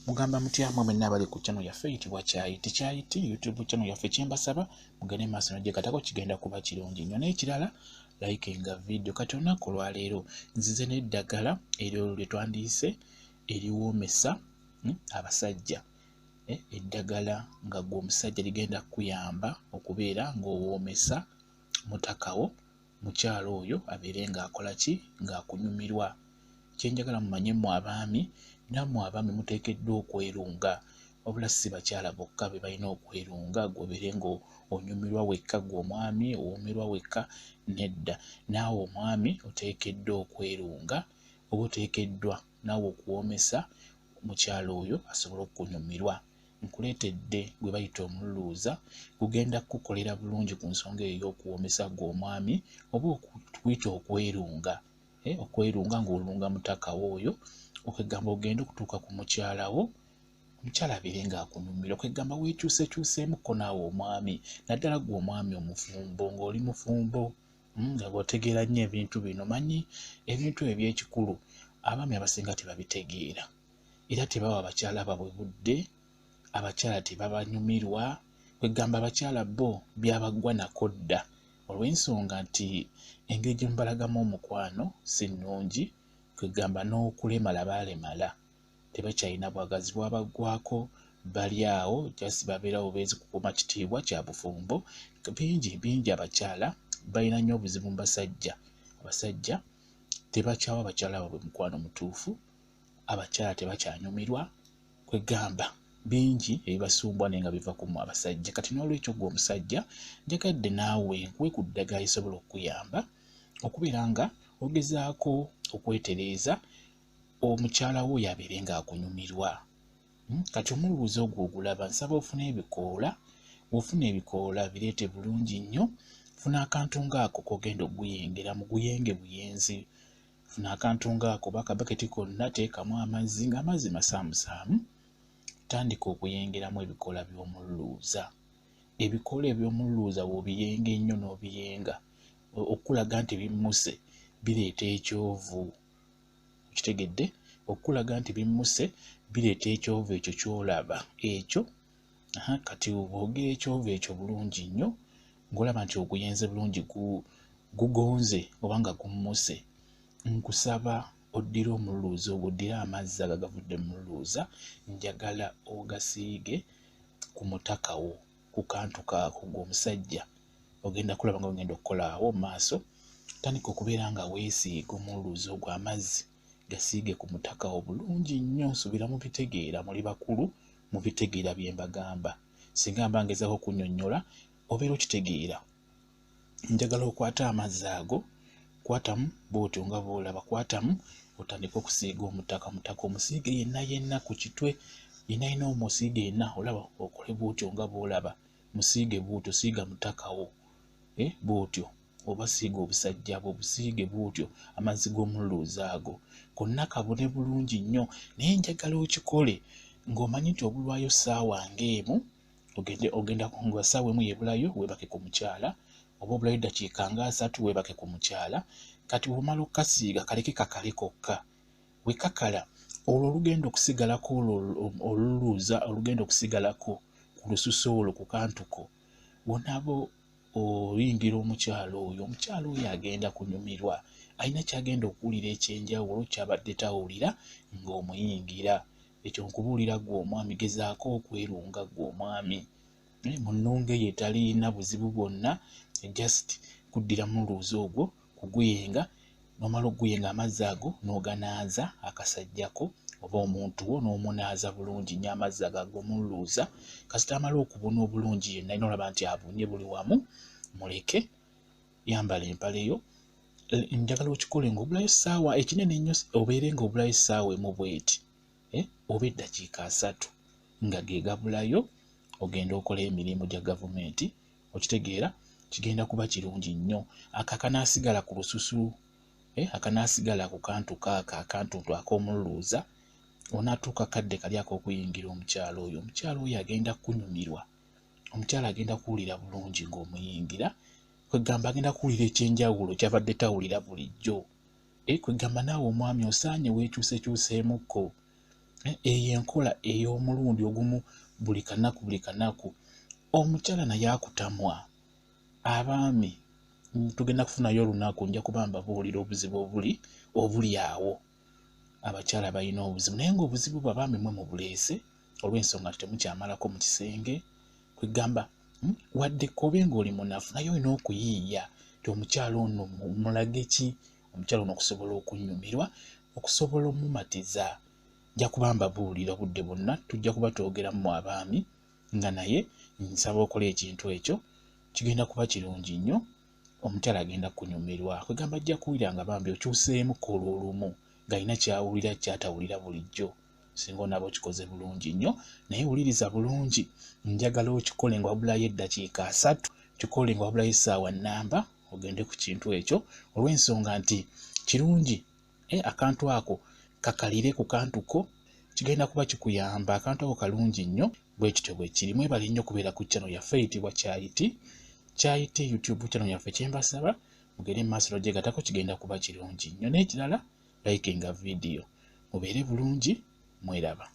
Mugamba mutya mwe mwenna abali ku channel yaffe eyitibwa Kyayiti YouTube channel yaffe kyembasaba mugende maaso n'ogye katako kigenda kuba kirungi nnyo n'ekirala likinga video kati olunaku lwaleero nzize n'eddagala eryo lye twandiise eriwoomesa abasajja eddagala nga gwe omusajja ligenda kuyamba okubeera ng'owoomesa mutakawo mukyalo oyo abeere ng'akola ki ng'akunyumirwa. Kyenjagala mumanye mmwe abaami nammwe abaami muteekeddwa okwerunga wabula si bakyala bokka be balina okwerunga gwebeere ng'onyumirwa wekka gwe omwami owoomerwa wekka nedda naawe omwami oteekeddwa okwerunga oba oteekeddwa naawe okuwoomesa mukyalo oyo asobole okunyumirwa. Nkuleetedde gwe bayita omululuuza gugenda kukolera bulungi ku nsonga eyo y'okuwoomesa gwe omwami oba okuyita okwerunga okwerunga ng'olunga mutakawo oyo okweggamba ogenda okutuuka ku mukyalawo omukyala abeere ng'akunyumira okweggamba weekyuseekyuseemukko naawe omwami naddala gwe omwami omufumbo ng'oli mufumbo nga bw'otegeera nnyo ebintu bino manyi ebintu eby'ekikulu abaami abasinga tebabitegeera era tebawa abakyala babwe budde abakyala tebabanyumirwa kweggamba abakyala bo byabaggwa nako dda olw'ensonga nti engeri gye mubalagamu omukwano si nnungi kweggamba n'okulemala baalemala tebakyalina bwagazi bwabaggwako bali awo jasi babeerawo beezi kukuuma kitiibwa kya bufumbo bingi abakyala balina nnyo obuzibu mu basajja abasajja tebakyawa abakyala baabwe mukwano mutuufu abakyala tebakyanyumirwa kweggamba bingi ebibasumbwa naye nga biva ku mmwe abasajja kati n'olwekyo gwe omusajja njagadde naawe nkuwe ku ddagala lisobola okukuyamba okubeera nga ogezaako okwetereeza omukyala wo oyo abeere ng'akunyumirwa. Kati omululuuza ogwo ogulaba nsaba ofuna ebikoola bw'ofuna ebikoola bireete bulungi nnyo funa akantu ng'ako k'ogenda okuguyengera mu guyenge buyenzi funa akantu ng'ako oba akabaketi konna teekamu amazzi ng'amazzi masaamusaamu tandika okuyengeramu ebikoola by'omululuuza. Ebikoola eby'omululuuza bw'obiyenga ennyo n'obiyenga okulaga nti bimmuse bireeta ekyovu kitegedde okulaga nti bimmuse bireeta ekyovu ekyo ky'olaba ekyo kati bw'ogera ekyovu ekyo bulungi nnyo ng'olaba nti oguyenze bulungi gugonze oba nga gummuse nkusaba oddira omululuuza ogwo oddira amazzi agavudde mu mululuuza njagala ogasiige ku mutakawo ku kantu kaako gw'omusajja ogenda kulaba nga ogenda okukola awo maaso tandika okubeera nga weesiiga omululuuza ogwo amazzi gasiige ku mutakawo bulungi nnyo nsubira mubitegeera muli bakulu mubitegeera bye mbagamba singa mba ngezaako okunnyonnyola obeera okitegeera. Njagala okwata amazzi ago kwatamu bw'otyo nga bw'olaba kwatamu otandika okusiiga omutaka omusiige yenna ku kitwe yenna omusiige yenna olaba okole bw'otyo nga bw'olaba musiige bw'otyo siiga mutakawo bw'otyo oba siiga obusajja bwo busiige bw'otyo amazzi g'omululuuza ago konna kabone bulungi nnyo naye njagala okikole ng'omanyi nti obulwayo ssaawa ng'emu ogenda nga ssaawa emu yebulayo weebake ku mukyala oba obulayo eddakiika nga 3 weebake ku mukyala kati bw'omala okukasiiga kaleke kakale kokka we kakala olwo olugenda okusigalako oluluuza olugenda okusigalako ku lususu olwo ku kantuko wonabo oyingira omukyalo oyo agenda kunyumirwa alina kyagenda okuwulira ekyenjawulo kyabadde tawulira ng'omuyingira ekyo nkubuulira gwe omwami gezaako okwerunga gwe omwami mu nnunga eyo etaliina buzibu bwonna just kuddira mu luluuza ogwo kuguyenga n'omala okuguyenga amazzi ago n'oganaaza akasajjako oba omuntu wo n'omunaaza bulungi nnyo amazzi ago ag'omululuuza kasita amala okubuna obulungi yenna ina olaba nti abunye buli wamu muleke yambala empale yo njagala okikole ng'obulayo essaawa ekinene ennyo obeere ng'obulayo essaawa emu bweti oba eddakiika 3 nga gegabulayo ogenda okola emirimu gya gavumenti okitegeera kigenda kuba kirungi nnyo akanaasigala ku lususu akanaasigala ku kantu akantu ak'omululuuza onaatuuka kadde kali ak'okuyingira omukyalo oyo agenda kunyumirwa omukyala agenda kuwulira bulungi ng'omuyingira kwegamba agenda kuwulira ekyenjawulo kyabadde tawulira bulijjo kwegamba naawe omwami osaanye weekyusekyuseemukko eyo enkola ey'omulundi ogumu buli kanaku omukyala naye akutamwa. Abaami tugenda kufunayo olunaku nja kuba mbabuulira obuzibu obuli awo. Abakyala balina obuzibu naye ng'obuzibu bwe abaami mwe mubuleese olw'ensonga nti temukyamalako mu kisenge. Kwegamba wadde kobe ng'oli munafu naye olina okuyiiya ti omukyala ono mulage ki, omukyala ono okusobola okunnyumirwa, okusobola omumatiza. Nja kuba mbabuulira obudde bwonna, tujja kuba twogeramu abaami nga naye nsaba okola ekintu ekyo, kigenda kuba kirungi nnyo, omukyala agenda kunyumirwa. Kwegamba ajja kuwulira nga bambi okyuseemu kola olumu ng'alina kyawulira kyatawulira bulijjo. Singa onaaba okikoze bulungi nnyo naye wuliriza bulungi, njagala okikole nga wabulayo eddakiika 3, kikole nga wabulayo essaawa nnamba ogende ku kintu ekyo, olw'ensonga nti kirungi akantu ako kakalire ku kantu ko, kigenda kuba kikuyamba. Akantu ako kalungi nnyo, bwe kityo bwe kiri. Mwebale nnyo kubeera ku channel yaffe eyitibwa Kyayiti YouTube channel yaffe. Kyembasaba mugere mu maaso n'ogyegatako, kigenda kuba kirungi nnyo. N'ekirala likinga video. Mubeere bulungi, mweraba.